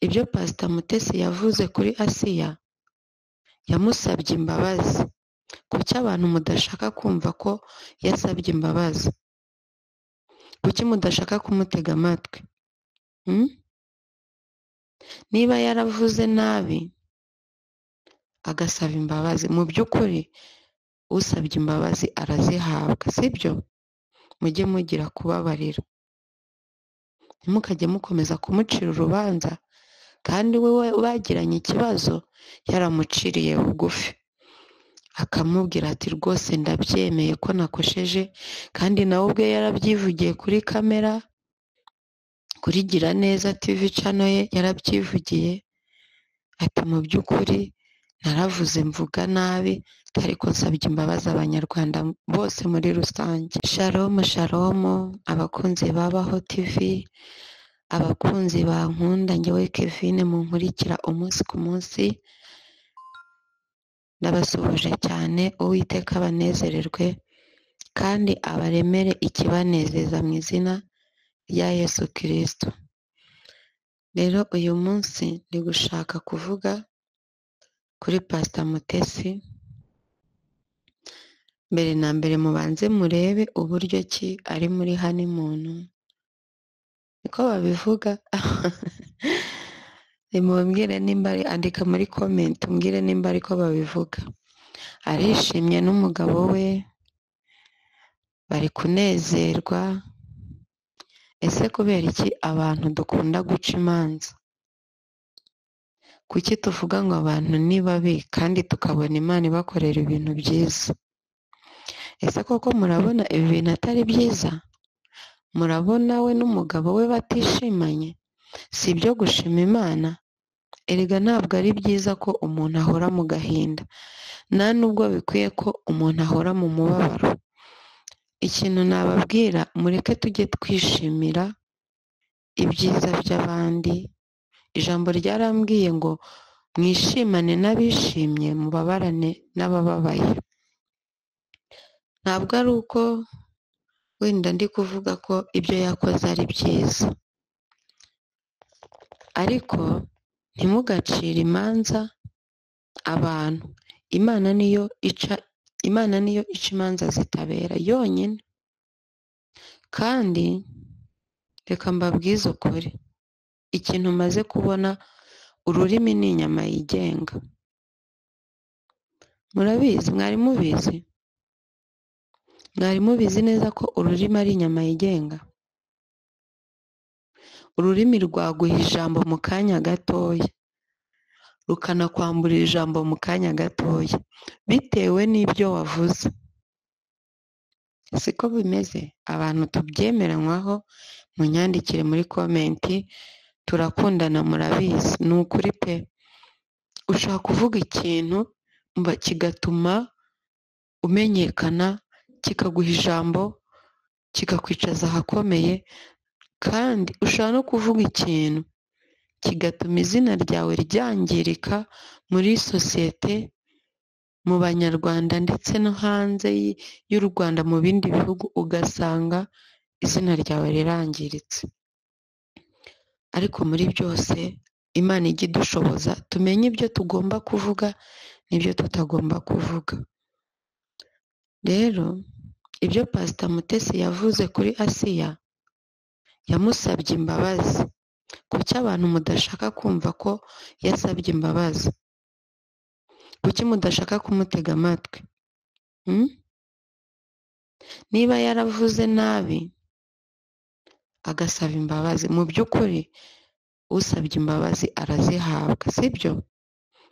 ibyo Pastor Mutesi yavuze kuri Asiya yamusabye imbabazi. Kuki abantu mudashaka kumva ko yasabye imbabazi? Kuki mudashaka kumutega amatwi? Niba yaravuze nabi agasaba imbabazi, mu by'ukuri usabye imbabazi arazihabwa, sibyo? Mujye mugira kubabarira, ntimukajye mukomeza kumucira urubanza kandi we bagiranye ikibazo yaramuciriye bugufi akamubwira ati rwose ndabyemeye ko nakosheje, kandi nawe ubwe yarabyivugiye kuri kamera, kuri Giraneza TV channel ye yarabyivugiye ati mu by'ukuri naravuze mvuga nabi ariko nsabye imbabazi abanyarwanda bose muri rusange. Shalom shalom abakunzi babaho TV, abakunzi bankunda njyewe Kevin munkurikira umunsi ku munsi, ndabasuhuje cyane. Uwiteka abanezererwe kandi abaremere ikibanezeza mu izina rya Yesu Kristo. Rero uyu munsi ndi gushaka kuvuga kuri Pastor Mutesi. Mbere na mbere mubanze murebe uburyo ki ari muri honeymoon, niko babivuga. Nimumbwire nimba ari, andika muri comment umbwire nimba ariko babivuga. Arishimye n'umugabo we, bari kunezerwa. Ese kubera iki abantu dukunda guca imanza? Kuki tuvuga ngo abantu ni babi kandi tukabona Imana ibakorera ibintu byiza? Ese koko murabona ibi bintu atari byiza? Murabona we n'umugabo we batishimanye? Si ibyo gushima Imana? Erega ntabwo ari byiza ko umuntu ahora mu gahinda, nta nubwo bikwiye ko umuntu ahora mu mubabaro. Ikintu nababwira, mureke tujye twishimira ibyiza by'abandi. Ijambo ryarambwiye ngo mwishimane n'abishimye, mubabarane n'abababaye. Ntabwo ari uko wenda ndi kuvuga ko ibyo yakoze ari byiza, ariko ntimugacire imanza abantu. Imana niyo ica imanza zitabera yonyine. Kandi reka mbabwize ukuri, ikintu maze kubona, ururimi ni inyama yigenga. Murabizi? Mwari mubizi? Mwari mubizi neza ko ururimi ari inyama yigenga? Ururimi rwaguha ijambo mu kanya gatoya, rukanakwambura ijambo mu kanya gatoya bitewe n'ibyo wavuze. Siko bimeze? Abantu tubyemeranywaho, munyandikire muri komenti. Turakundana, murabizi. Ni ukuri pe. Ushaka kuvuga ikintu kigatuma umenyekana, kikaguha ijambo, kikakwicaza ahakomeye, kandi ushobora no kuvuga ikintu kigatuma izina ryawe ryangirika muri sosiyete, mu banyarwanda ndetse no hanze y'u Rwanda, mu bindi bihugu, ugasanga izina ryawe rirangiritse. Ariko muri byose Imana ijya idushoboza tumenye ibyo tugomba kuvuga n'ibyo tutagomba kuvuga. Rero ibyo Pastor Mutesi yavuze kuri Asiya yamusabye imbabazi. Kuki abantu mudashaka kumva ko yasabye imbabazi? Kuki mudashaka kumutega amatwi? Niba yaravuze nabi agasaba imbabazi, mu by'ukuri usabye imbabazi arazihabwa, sibyo?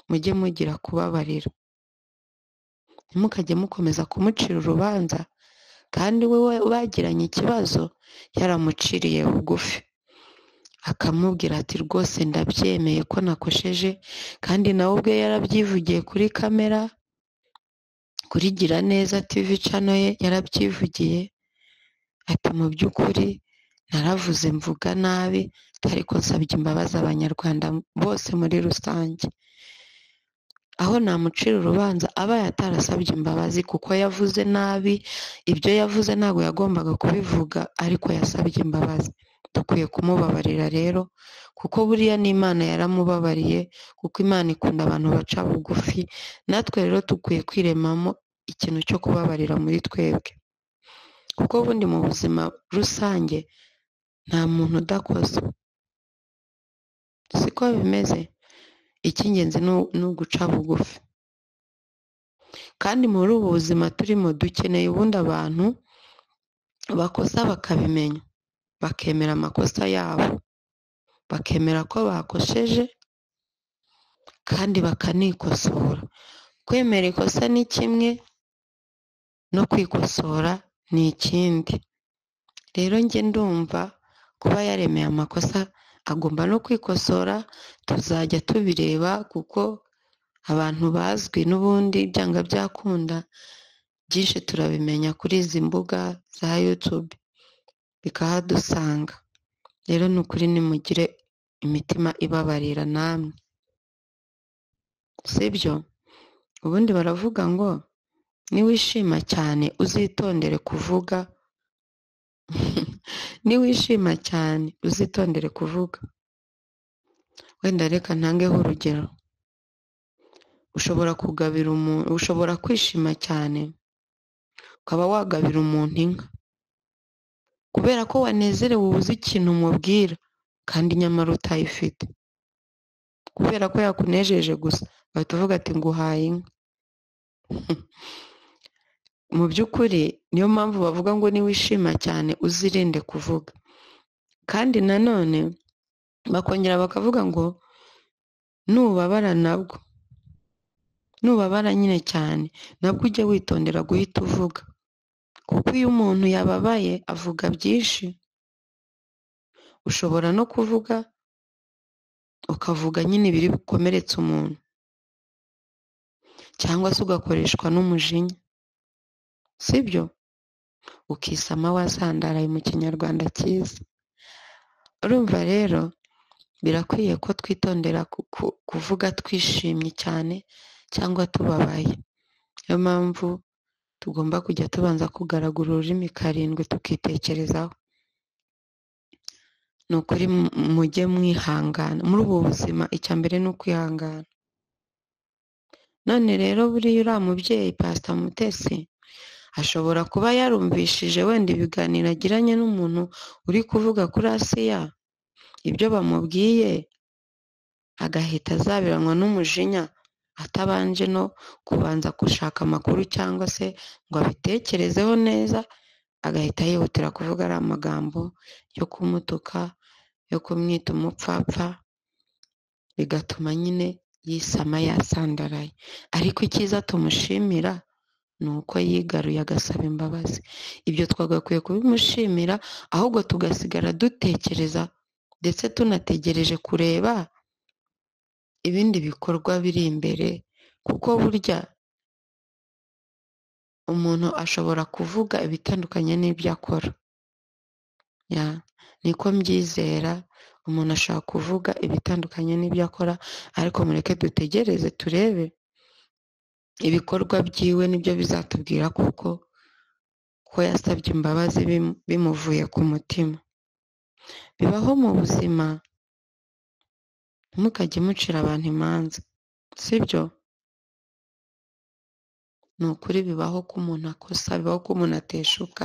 Mujye mugira kubabarira, ntimukajye mukomeza kumucira urubanza kandi we bagiranye ikibazo yaramuciriye bugufi akamubwira ati rwose ndabyemeye ko nakosheje, kandi nawe ubwe yarabyivugiye kuri kamera, kuri Giraneza TV channel ye yarabyivugiye ati mu by'ukuri naravuze mvuga nabi ariko nsabye imbabazi abanyarwanda bose muri rusange. Aho namucira urubanza aba yatarasabye imbabazi kuko yavuze nabi. Ibyo yavuze ntabwo yagombaga kubivuga, ariko yasabye imbabazi. dukwiye kumubabarira rero kuko buriya n'Imana yaramubabariye kuko Imana ikunda abantu baca bugufi, natwe rero dukwiye kwiremamo ikintu cyo kubabarira muri twebwe kuko ubundi mu buzima rusange nta muntu udakoze, siko bimeze. Icy'ingenzi ni uguca bugufi, kandi muri ubu buzima turimo dukeneye ubundi abantu bakosa bakabimenya, bakemera amakosa yabo, bakemera ko bakosheje kandi bakanikosora. Kwemera ikosa ni kimwe, no kwikosora ni ikindi. Rero njye ndumva kuba yaremeye amakosa agomba no kwikosora, tuzajya tubireba kuko abantu bazwi n'ubundi byanga byakunda byinshi turabimenya kuri izi mbuga za YouTube bikahadusanga. Rero ni ukuri nimugire imitima ibabarira namwe, sibyo? Ubundi baravuga ngo niwishima cyane uzitondere kuvuga niwishima cyane uzitondere kuvuga. Wenda reka ntangeho urugero. Ushobora kwishima cyane ukaba wagabira umuntu inka kubera ko wanezerewe ubuze ikintu umubwira kandi nyamara utayifite, kubera ko yakunejeje gusa bahita uvuga ati nguhaye inka. Mu by'ukuri niyo mpamvu bavuga ngo niwishima cyane uzirinde kuvuga. Kandi nanone bakongera bakavuga ngo nubabara nyine cyane nabwo ujye witondera guhita uvuga, kuko iyo umuntu yababaye avuga byinshi. Ushobora no kuvuga ukavuga nyine ibiri bukomeretse umuntu, cyangwa se ugakoreshwa n'umujinya, sibyo? Ukisama wasandaraye mu kinyarwanda cyiza. Urumva rero birakwiye ko twitondera kuvuga twishimye cyane cyangwa tubabaye. Niyo mpamvu tugomba kujya tubanza kugaragura ururimi karindwi tukitekerezaho. Ni ukuri mujye mwihangana muri ubu buzima, icya mbere ni ukwihangana. None rero buriya uriya mubyeyi Pastor Mutesi ashobora kuba yarumvishije wenda ibiganiro agiranye n'umuntu uri kuvuga kuri Asiya, ibyo bamubwiye agahita azabiranwa n'umujinya atabanje no kubanza gushaka amakuru cyangwa se ngo abitekerezeho neza, agahita yihutira kuvuga ari amagambo yo kumutuka, yo kumwita umupfapfa, bigatuma nyine yisama yasandaraye. Ariko icyiza tumushimira ni uko yigaruye agasaba imbabazi. Ibyo twagakwiye kubimushimira, ahubwo tugasigara dutekereza ndetse tunategereje kureba ibindi bikorwa biri imbere, kuko burya umuntu ashobora kuvuga ibitandukanye n'ibyo akora. Niko mbyizera, umuntu ashobora kuvuga ibitandukanye n'ibyo akora, ariko mureke dutegereze turebe ibikorwa byiwe nibyo bizatubwira kuko ko yasabye imbabazi bimuvuye ku mutima. Bibaho mu buzima, ntimukajye mucira abantu imanza, sibyo? Ni ukuri bibaho ko umuntu akosa, bibaho ko umuntu ateshuka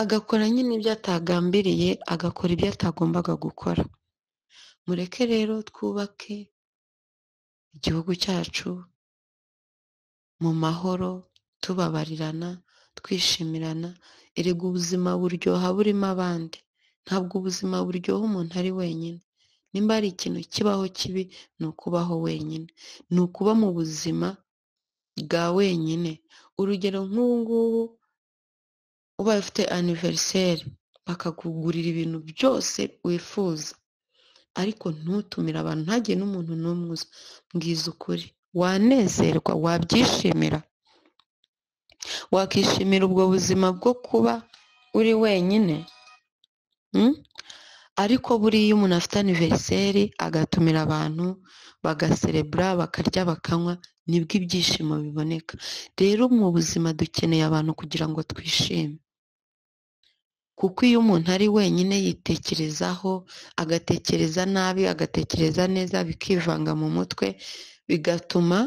agakora nyine ibyo atagambiriye, agakora ibyo atagombaga gukora. Mureke rero twubake igihugu cyacu mu mahoro, tubabarirana, twishimirana. Erega ubuzima buryoha burimo abandi, ntabwo ubuzima buryoha umuntu ari wenyine. Nimba hari ikintu kibaho kibi ni ukubaho wenyine, ni ukuba mu buzima bwa wenyine. Urugero nk'ubu ngubu ubaye ufite anniversaire bakakugurira ibintu byose wifuza, ariko ntutumire abantu, ntagire n'umuntu n'umwe uza. Mbwiza ukuri, wanezerwa, wabyishimira, wakishimira ubwo buzima bwo kuba uri wenyine. Ariko buriya iyo umuntu afite anniversaire agatumira abantu bagaserebura, bakarya bakanywa, nibwo ibyishimo biboneka. Rero mu buzima dukeneye abantu kugira ngo twishime. kuko iyo umuntu ari wenyine yitekerezaho, agatekereza nabi, agatekereza neza, bikivanga mu mutwe, bigatuma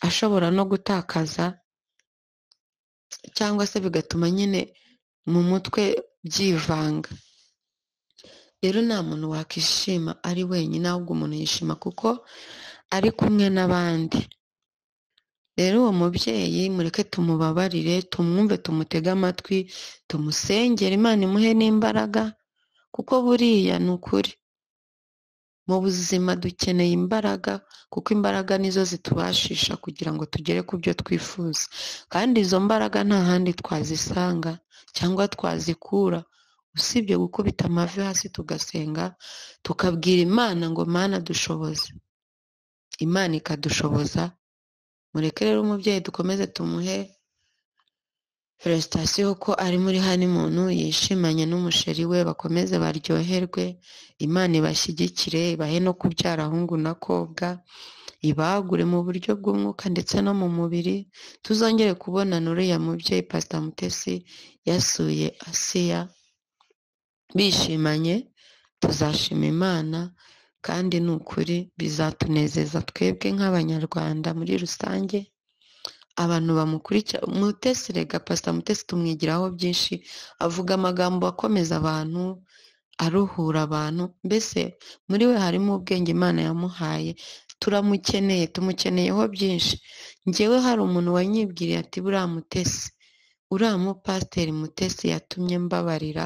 ashobora no gutakaza, cyangwa se bigatuma nyine mu mutwe byivanga. Rero nta muntu wakishima ari wenyine, ahubwo umuntu yishima kuko ari kumwe n'abandi. Rero uwo mubyeyi mureke tumubabarire, tumwumve, tumutege amatwi, tumusengere, Imana imuhe n'imbaraga, kuko buriya ni ukuri mu buzima dukeneye imbaraga, kuko imbaraga nizo zitubashisha kugira ngo tugere ku byo twifuza, kandi izo mbaraga nta handi twazisanga cyangwa twazikura usibye gukubita amavi hasi tugasenga, tukabwira Imana ngo Mana dushoboze, Imana ikadushoboza. Mureke rero umubyeyi dukomeze tumuhe felicitation ko ari muri honeymoon, yishimanye n'umusheri we, bakomeze baryoherwe, Imana ibashyigikire, ibahe no kubyara ahungu na kobwa, ibagure mu buryo bw'umwuka ndetse no mu mubiri. Tuzongere kubonana uriya mubyeyi Pastor Mutesi yasuye Asiya bishimanye, tuzashima Imana, kandi ni ukuri bizatunezeza twebwe nk'abanyarwanda muri rusange. Abantu bamukurikira Mutesi, rega Pastor Mutesi tumwigiraho byinshi, avuga amagambo akomeza abantu, aruhura abantu, mbese muri we harimo ubwenge Imana yamuhaye, turamukeneye, tumukeneyeho byinshi. Njyewe hari umuntu wanyibwiriye ati buriya Mutesi, uriya mupasiteri Mutesi yatumye mbabarira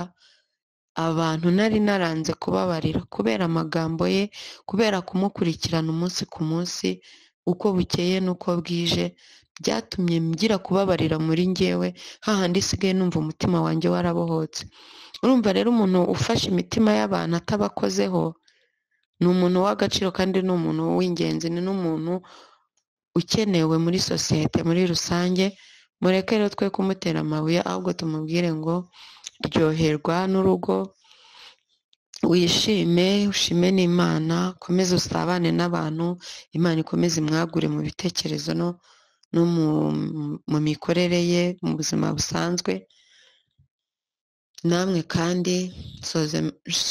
abantu nari naranze kubabarira kubera amagambo ye, kubera kumukurikirana umunsi ku munsi, uko bukeye n'uko bwije, byatumye ngira kubabarira muri njyewe, hahandi isigaye numva umutima wanjye warabohotse. Urumva rero umuntu ufashe imitima y'abantu atabakozeho ni umuntu w'agaciro, kandi ni umuntu w'ingenzi, ni n'umuntu ukenewe muri sosiyete muri rusange. Mureke rero twe kumutera amabuye, ahubwo tumubwire ngo ryoherwa n'urugo, wishime, ushime n'Imana, ukomeze usabane n'abantu, Imana ikomeze imwagure mu bitekerezo no mu mikorere ye mu buzima busanzwe. Namwe kandi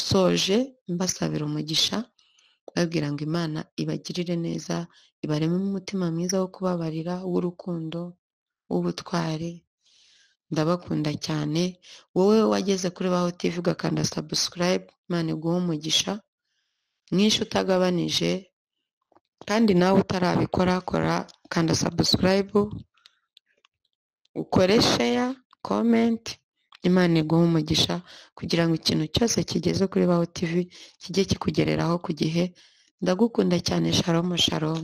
soje mbasabira umugisha, babwira ngo Imana ibagirire neza, ibarememo umutima mwiza wo kubabarira, w'urukundo, w'ubutwari. Ndabakunda cyane. Wowe wageze kuri Baho TV ugakanda subscribe, Imana iguhe umugisha mwinshi utagabanije, kandi nawe utarabikora kora, kanda subscribe, ukore share, comment, Imana iguhe umugisha, kugira ngo ikintu cyose kigeze kuri Baho TV kijye kikugereraho ku gihe. Ndagukunda cyane. Shalom shalom.